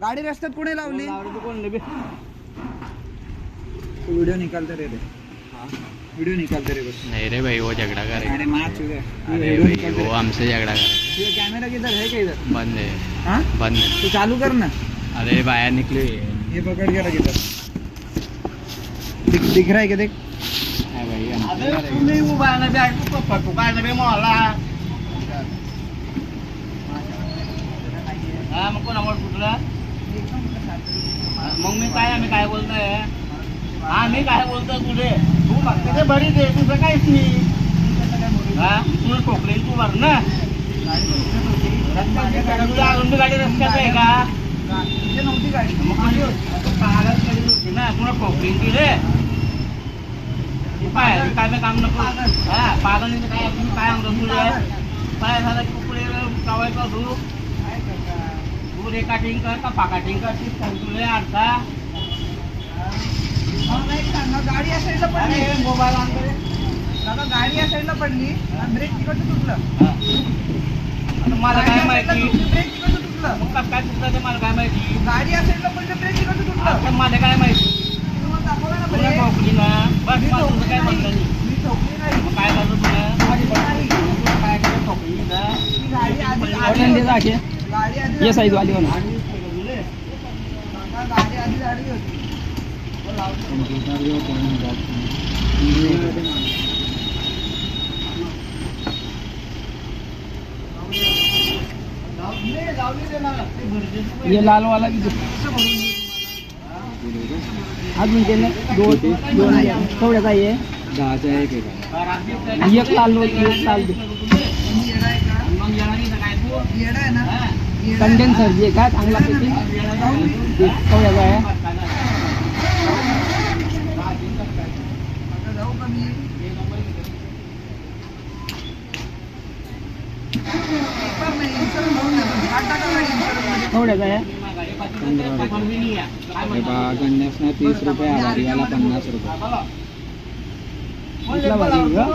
गाडी रस्त्यात कोणी लावली? वीडियो निकालते रे वीडियो निकालते रे बस। नहीं रे भाई वो झगड़ा करे। अरे माच अरे भाई वो हमसे झगड़ा करे। ये कैमरा किधर है? क्या इधर बंद है। हाँ बंद है तो चालू कर ना। अरे बाहर निकली ये पकड़ के रख इधर। दिख रहा है क्या? देख भाई मग मी काय बोलतोय? मी काय बोलतोय तुझे? तू फक्त ते बरी दे, तुझं काहीच नाही. तुला ठोकले तू भर ना. तुला अजून गाडी रस्त्यात आहे का? नव्हती गाडी पागल गाडी होती ना, तुला ठोकली ती रे. काय काय काम नको. पागल काय तुम्ही काय म्हणतो तुझे? काय झालं की पुढे चावायचा तू रेकाटिंग कर का पाकाटिंग कर ती तुला अर्धा गाडी या साईडला पडली. मोबाईल ऑन करे. दादा गाडी या साईडला पडली आणि ब्रेक तिकडचं तुटलं. आता मला काय माहिती? ब्रेक तिकडचं तुटलं. मग काय तुटलं ते मला काय माहिती? गाडी या साईडला पडली, ब्रेक तिकडचं तुटलं. आता मला काय माहिती? तुम्हाला दाखवलं ना तुला ब्रेक. ठोकली ना बस मला तुझं काय म्हणलं नाही. मी ठोकली नाही. मग काय झालं तुला? नाही. तुला काय केलं ठोकली ना? ती गाडी आधी गाडी आधी ये साइड वाली होना गाडी आधी गाडी होती. ये लाल वाला भी अजून ते दोन थोड्याचा ये 10चा एक लाल एक लाल मग येणार नाही काय तू? येडा आहे ना? कंडेन्सर जे काय चांगला पैकी थोड्याचा आहे. आता जाऊ का मी? पेपर नाही, इन्शुरन्स होऊन जातो. काढ टाका गाडी इन्शुरन्समध्ये. थोड्याचा आहे. गणेशने 30 रुपये आवारीवाला 50 रुपये. बोला. कितना भारी होगा?